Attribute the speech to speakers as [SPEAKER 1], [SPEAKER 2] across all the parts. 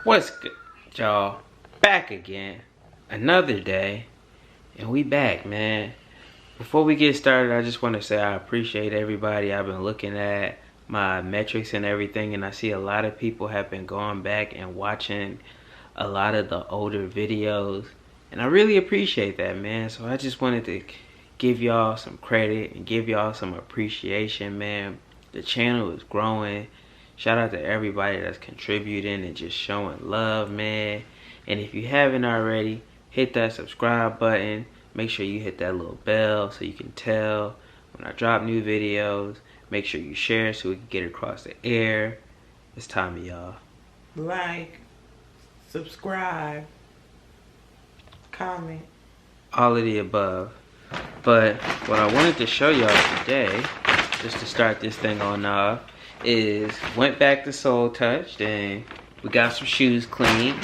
[SPEAKER 1] What's good, y'all? Back again. Another day. And we back, man. Before we get started, I just want to say I appreciate everybody. I've been looking at my metrics and everything, and I see a lot of people have been going back and watching a lot of the older videos. And I really appreciate that, man. So I just wanted to give y'all some credit and give y'all some appreciation, man. The channel is growing. Shout out to everybody that's contributing and just showing love, man. And if you haven't already, hit that subscribe button. Make sure you hit that little bell so you can tell when I drop new videos. Make sure you share so we can get it across the air. It's time, y'all.
[SPEAKER 2] Like, subscribe, comment.
[SPEAKER 1] All of the above. But what I wanted to show y'all today, just to start this thing on off, is went back to Soletouched and we got some shoes clean.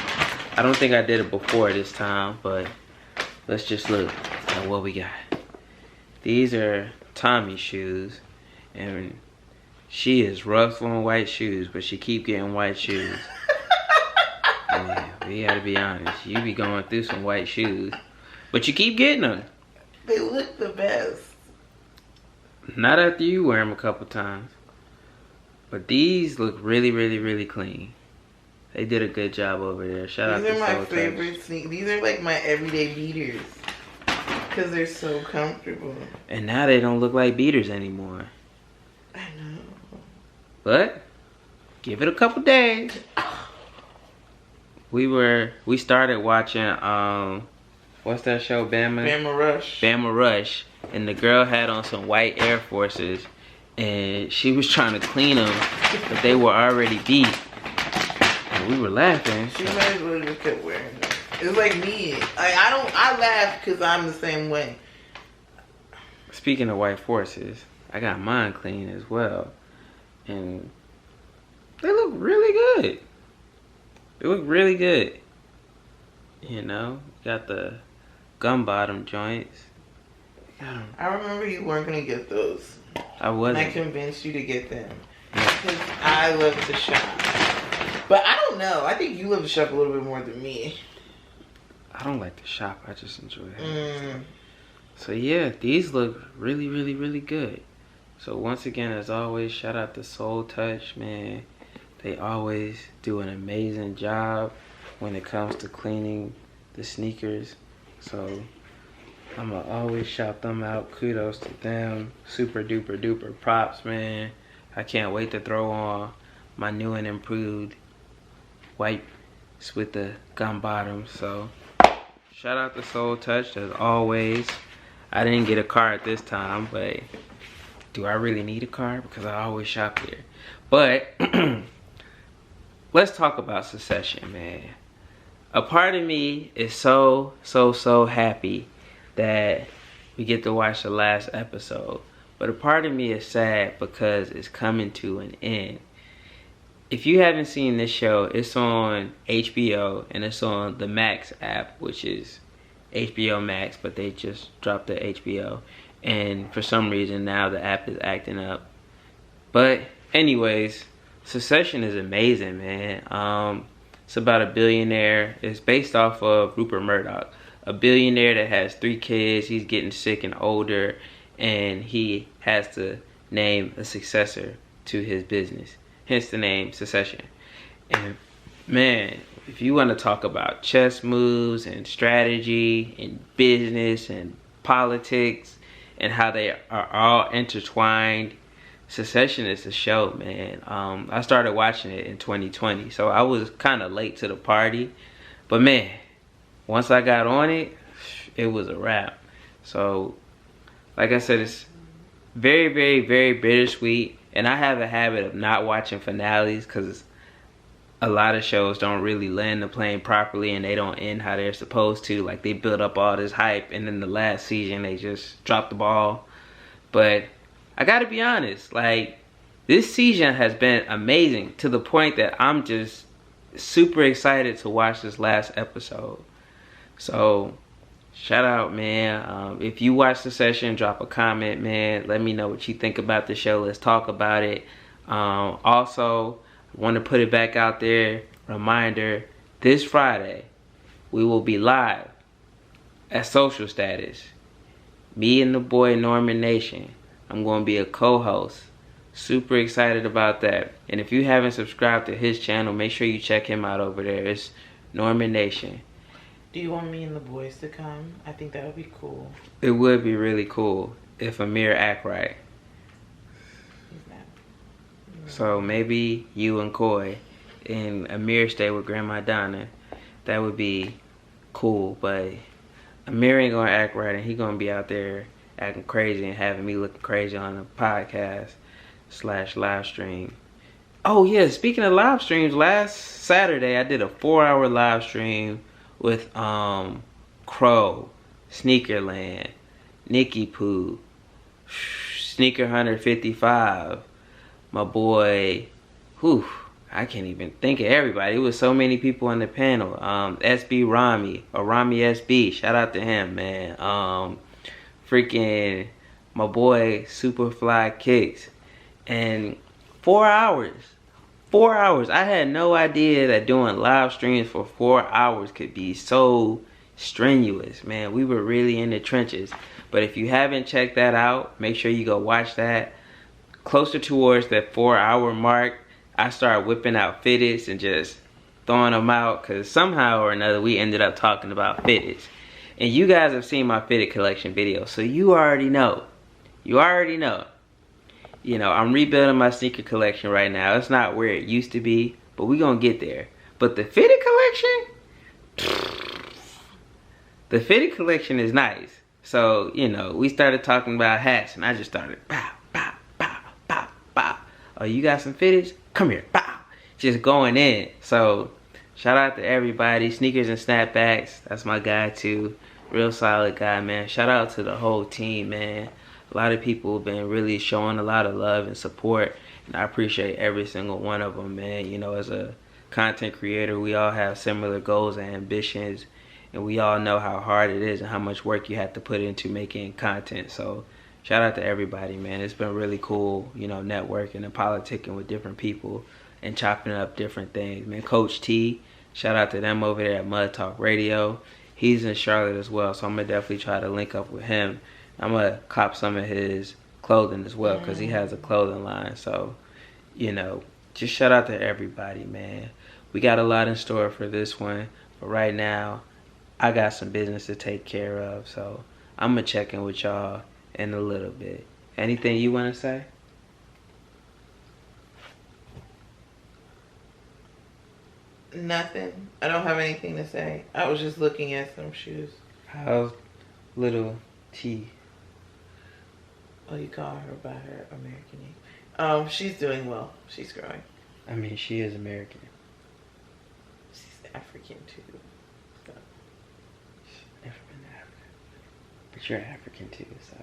[SPEAKER 1] I don't think I did it before this time, but let's just look at what we got. These are Tommy's shoes, and she is rough on white shoes, but she keep getting white shoes. Yeah, we gotta be honest. You be going through some white shoes, but you keep getting them.
[SPEAKER 2] They look the best.
[SPEAKER 1] Not after you wear them a couple times. But these look really, really, really clean. They did a good job over there. Shout out to
[SPEAKER 2] These are my
[SPEAKER 1] Soletouched.
[SPEAKER 2] favorite sneakers. These are like my everyday beaters. Because they're so comfortable.
[SPEAKER 1] And now they don't look like beaters anymore.
[SPEAKER 2] I know.
[SPEAKER 1] But give it a couple days. We started watching what's that show?
[SPEAKER 2] Bama Rush.
[SPEAKER 1] Bama Rush. And the girl had on some white Air Forces. And she was trying to clean them, but they were already beat. And we were laughing.
[SPEAKER 2] She might as well just kept wearing them. It's like me. I laugh because I'm the same way.
[SPEAKER 1] Speaking of white forces, I got mine clean as well. And they look really good. They look really good. You know, got the gum bottom joints.
[SPEAKER 2] I remember you weren't going to get those.
[SPEAKER 1] I wasn't.
[SPEAKER 2] I convinced you to get them. Because I love to shop. But I don't know. I think you love to shop a little bit more than me.
[SPEAKER 1] I don't like to shop. I just enjoy it. So yeah, these look really, really, really good. So once again, as always, shout out to Soletouched, man. They always do an amazing job when it comes to cleaning the sneakers. So I'ma always shout them out. Kudos to them. Super duper duper props, man. I can't wait to throw on my new and improved whites with the gum bottoms. So shout out to Soletouched as always. I didn't get a card this time, but do I really need a card? Because I always shop there. But let's talk about Succession, man. A part of me is so happy that we get to watch the last episode, but a part of me is sad because it's coming to an end. If you haven't seen this show, it's on HBO and it's on the Max app, which is HBO Max, but they just dropped the HBO, and for some reason now the app is acting up. But anyways, Succession is amazing, man. It's about a billionaire. It's based off of Rupert Murdoch. A billionaire that has 3 kids. He's getting sick and older, and he has to name a successor to his business. Hence the name Succession. And man, if you want to talk about chess moves and strategy and business and politics and how they are all intertwined, Succession is the show, man. I started watching it in 2020, so I was kind of late to the party. But man, once I got on it, it was a wrap. So, like I said, it's very, very, very bittersweet. And I have a habit of not watching finales because a lot of shows don't really land the plane properly and they don't end how they're supposed to. Like, they build up all this hype and then the last season they just drop the ball. But I gotta be honest, like, this season has been amazing to the point that I'm just super excited to watch this last episode. So shout out, man. If you watch Succession, drop a comment, man. Let me know what you think about the show. Let's talk about it. Also, I want to put it back out there. Reminder, this Friday, we will be live at Social Status. Me and the boy Norman Nation. I'm going to be a co-host. Super excited about that. And if you haven't subscribed to his channel, make sure you check him out over there. It's Norman Nation.
[SPEAKER 2] Do you want me and the boys to come? I think that would be cool.
[SPEAKER 1] It would be really cool if Amir act right.
[SPEAKER 2] He's not.
[SPEAKER 1] So maybe you and Coy and Amir stay with Grandma Donna. That would be cool, but Amir ain't gonna act right, and he gonna be out there acting crazy and having me looking crazy on the podcast / live stream. Oh yeah, speaking of live streams, last Saturday I did a 4-hour live stream with Crow, Sneakerland, Nikki Pooh, Sneaker Hunter 55, my boy, I can't even think of everybody. It was so many people on the panel. SB Rami, or Rami SB, shout out to him, man. Freaking my boy Superfly Kicks. And 4 hours. 4 hours. I had no idea that doing live streams for 4 hours could be so strenuous, man. We were really in the trenches. But if you haven't checked that out, make sure you go watch that. Closer towards that 4-hour mark, I started whipping out fitteds and just throwing them out, because somehow or another we ended up talking about fitteds. And you guys have seen my fitted collection video, so you already know. You already know. You know, I'm rebuilding my sneaker collection right now. It's not where it used to be, but we gonna get there. But the fitted collection, the fitted collection is nice. So, you know, we started talking about hats, and I just started bow, bow, bow, bow, bow. Oh, you got some fitteds? Come here, bow. Just going in. So, shout out to everybody. Sneakers and Snapbacks, that's my guy too. Real solid guy, man. Shout out to the whole team, man. A lot of people have been really showing a lot of love and support, and I appreciate every single one of them, man. You know, as a content creator, we all have similar goals and ambitions, and we all know how hard it is and how much work you have to put into making content. So shout out to everybody, man. It's been really cool, you know, networking and politicking with different people and chopping up different things, man. Coach T, shout out to them over there at Mud Talk Radio. He's in Charlotte as well, so I'm gonna definitely try to link up with him. I'm gonna cop some of his clothing as well, because he has a clothing line. So, you know, just shout out to everybody, man. We got a lot in store for this one, but right now I got some business to take care of, so I'm gonna check in with y'all in a little bit. Anything you want to say?
[SPEAKER 2] Nothing. I don't have anything to say. I was just looking at some shoes.
[SPEAKER 1] How's little T?
[SPEAKER 2] Oh, you call her by her American name. She's doing well. She's growing.
[SPEAKER 1] I mean, she is American.
[SPEAKER 2] She's African too. So.
[SPEAKER 1] She's never been to Africa. But you're African too, so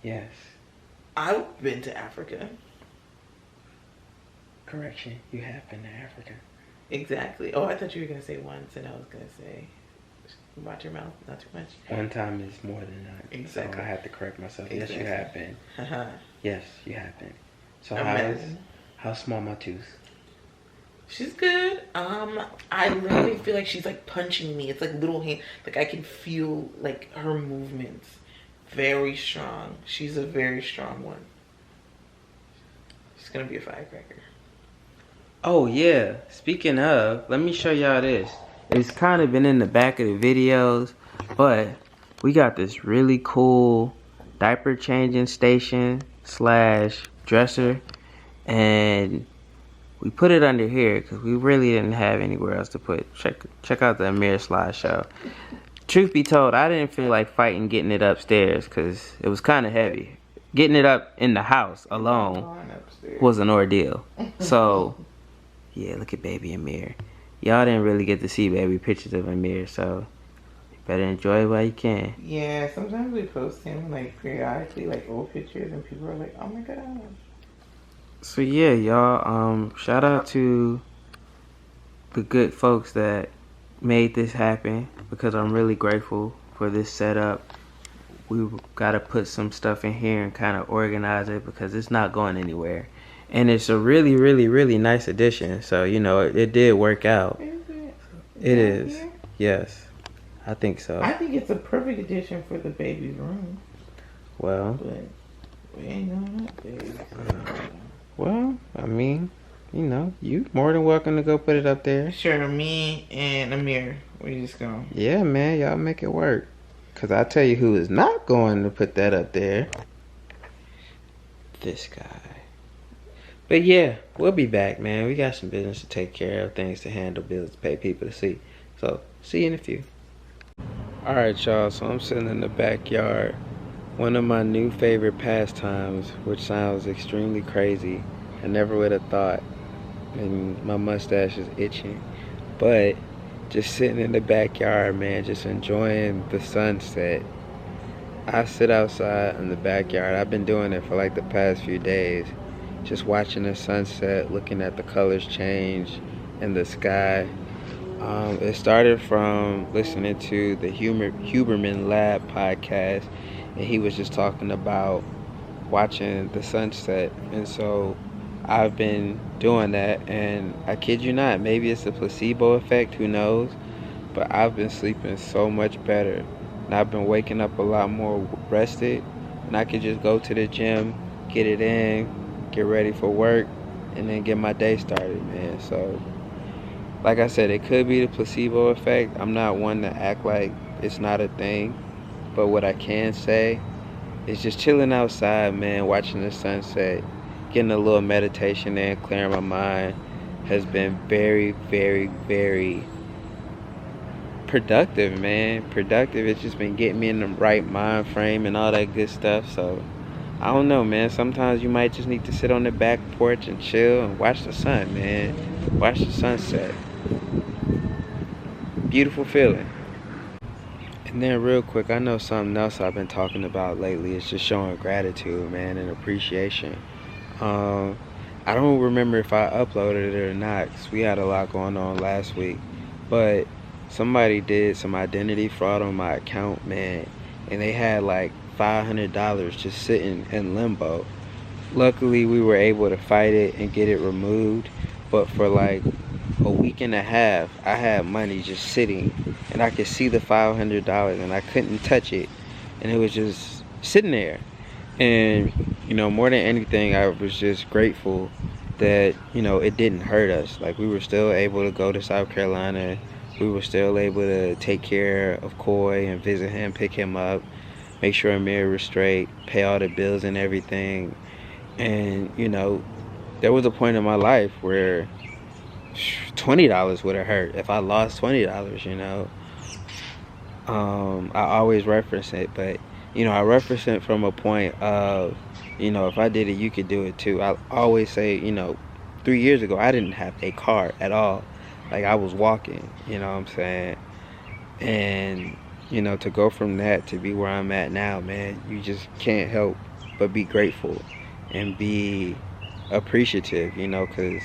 [SPEAKER 1] yes.
[SPEAKER 2] I've been to Africa.
[SPEAKER 1] Correction, you have been to Africa.
[SPEAKER 2] Exactly. Oh, I thought you were gonna say once, and I was gonna say, watch your mouth, not too much.
[SPEAKER 1] One time is more than none.
[SPEAKER 2] Exactly.
[SPEAKER 1] So I had to correct myself.
[SPEAKER 2] Exactly.
[SPEAKER 1] Yes, you have been. Yes, you have been. So how small my tooth?
[SPEAKER 2] She's good. I literally feel like she's like punching me. It's like little hand. Like I can feel like her movements. Very strong. She's a very strong one. She's gonna be a firecracker.
[SPEAKER 1] Oh yeah, speaking of, let me show y'all this. It's kind of been in the back of the videos, but we got this really cool diaper changing station / dresser, and we put it under here because we really didn't have anywhere else to put. Check out the Amir slideshow. Truth be told, I didn't feel like fighting getting it upstairs because it was kind of heavy. Getting it up in the house alone was an ordeal. So yeah, look at baby Amir. Y'all didn't really get to see baby pictures of Amir, so you better enjoy it while you can.
[SPEAKER 2] Yeah, sometimes we post him like periodically, like old pictures, and people are like, "Oh my god."
[SPEAKER 1] So yeah, y'all. Shout out to the good folks that made this happen, because I'm really grateful for this setup. We gotta put some stuff in here and kind of organize it because it's not going anywhere. And it's a really, really, really nice addition. So, you know, it did work out. It
[SPEAKER 2] down
[SPEAKER 1] is.
[SPEAKER 2] here?
[SPEAKER 1] Yes, I think so.
[SPEAKER 2] I think it's a perfect addition for the baby's room.
[SPEAKER 1] Well,
[SPEAKER 2] But we ain't doing that, baby.
[SPEAKER 1] well, I mean, you know, you more than welcome to go put it up there.
[SPEAKER 2] Sure, me and Amir, we just go.
[SPEAKER 1] Yeah, man, y'all make it work. Cause I tell you who is not going to put that up there. This guy. But yeah, we'll be back, man. We got some business to take care of, things to handle, bills to pay, people to see. So, see you in a few. Alright, y'all, so I'm sitting in the backyard. One of my new favorite pastimes, which sounds extremely crazy. I never would have thought. And my mustache is itching. But just sitting in the backyard, man, just enjoying the sunset. I sit outside in the backyard. I've been doing it for like the past few days. Just watching the sunset, looking at the colors change in the sky. It started from listening to the Huberman Lab podcast, and he was just talking about watching the sunset. And so I've been doing that, and I kid you not, maybe it's a placebo effect, who knows? But I've been sleeping so much better, and I've been waking up a lot more rested, and I could just go to the gym, get it in, get ready for work, and then get my day started, man. So, like I said, it could be the placebo effect. I'm not one to act like it's not a thing, but what I can say is just chilling outside, man, watching the sunset, getting a little meditation in, clearing my mind, has been very, very, very productive, man. Productive. It's just been getting me in the right mind frame and all that good stuff. So I don't know, man. Sometimes you might just need to sit on the back porch and chill and watch the sun, man. Watch the sunset. Beautiful feeling. And then real quick, I know something else I've been talking about lately is just showing gratitude, man, and appreciation. I don't remember if I uploaded it or not, because we had a lot going on last week. But somebody did some identity fraud on my account, man, and they had like $500 just sitting in limbo. Luckily, we were able to fight it and get it removed, but for like a week and a half, I had money just sitting, and I could see the $500, and I couldn't touch it, and it was just sitting there. And you know, more than anything, I was just grateful that, you know, it didn't hurt us. Like, we were still able to go to South Carolina. We were still able to take care of Coy and visit him, pick him up, make sure Amir was straight, pay all the bills and everything. And, you know, there was a point in my life where $20 would have hurt if I lost $20, you know. I always reference it, but, you know, I reference it from a point of, you know, if I did it, you could do it too. I always say, you know, 3 years ago, I didn't have a car at all. Like, I was walking, you know what I'm saying? And, you know, to go from that to be where I'm at now, man, you just can't help but be grateful and be appreciative, you know, because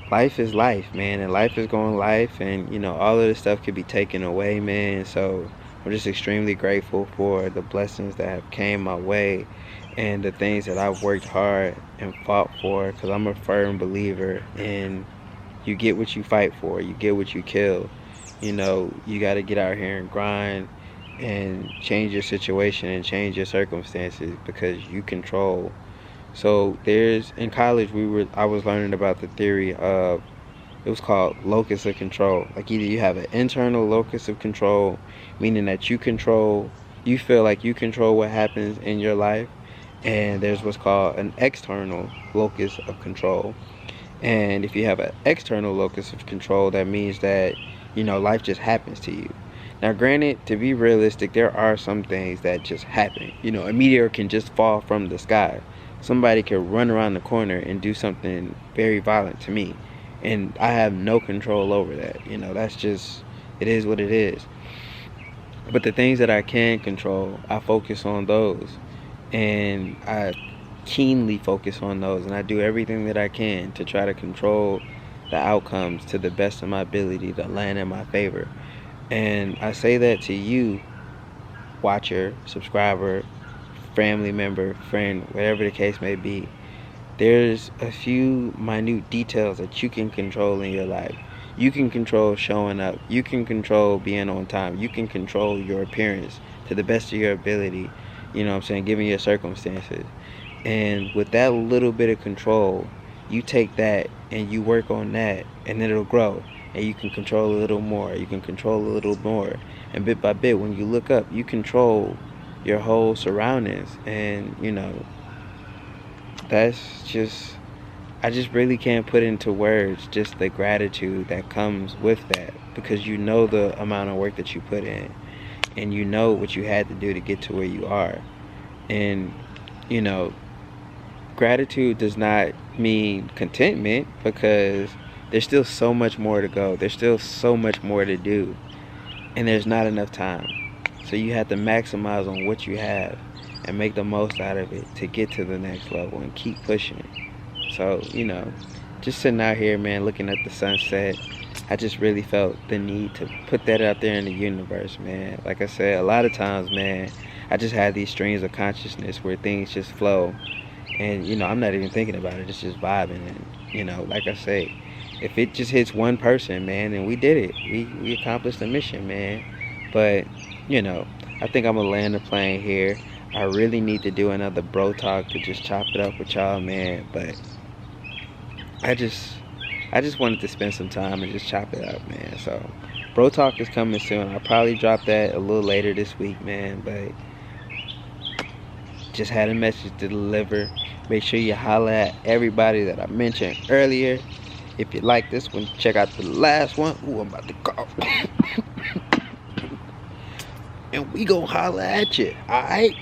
[SPEAKER 1] life is life, man, and life is going life, and, you know, all of this stuff could be taken away, man. So I'm just extremely grateful for the blessings that have came my way and the things that I've worked hard and fought for, because I'm a firm believer in you get what you fight for, you get what you kill. You know, you got to get out here and grind and change your situation and change your circumstances, because you control. So in college, I was learning about the theory of, it was called locus of control. Like, either you have an internal locus of control, meaning that you feel like you control what happens in your life, and there's what's called an external locus of control. And if you have an external locus of control, that means that, you know, life just happens to you. Now, granted, to be realistic, there are some things that just happen. You know, a meteor can just fall from the sky. Somebody can run around the corner and do something very violent to me, and I have no control over that. You know, that's just, it is what it is. But the things that I can control, I focus on those, and I keenly focus on those, and I do everything that I can to try to control the outcomes to the best of my ability to land in my favor. And I say that to you, watcher, subscriber, family member, friend, whatever the case may be. There's a few minute details that you can control in your life. You can control showing up. You can control being on time. You can control your appearance to the best of your ability. You know what I'm saying? Given your circumstances. And with that little bit of control, you take that and you work on that, and it'll grow. And you can control a little more. You can control a little more. And bit by bit, when you look up, you control your whole surroundings. And, you know, that's just, I just really can't put into words just the gratitude that comes with that, because you know the amount of work that you put in, and you know what you had to do to get to where you are. And, you know, gratitude does not mean contentment, because there's still so much more to go. There's still so much more to do, and there's not enough time. So you have to maximize on what you have and make the most out of it to get to the next level and keep pushing. So, you know, just sitting out here, man, looking at the sunset, I just really felt the need to put that out there in the universe, man. Like I said, a lot of times, man, I just have these streams of consciousness where things just flow. And, you know, I'm not even thinking about it. It's just vibing. And, you know, like I say, if it just hits one person, man, then we did it. We accomplished the mission, man. But, you know, I think I'm going to land the plane here. I really need to do another bro talk to just chop it up with y'all, man. But I just wanted to spend some time and just chop it up, man. So, bro talk is coming soon. I'll probably drop that a little later this week, man. But just had a message to deliver. Make sure you holler at everybody that I mentioned earlier. If you like this one, check out the last one. Ooh, I'm about to cough. And we gonna holler at you, alright?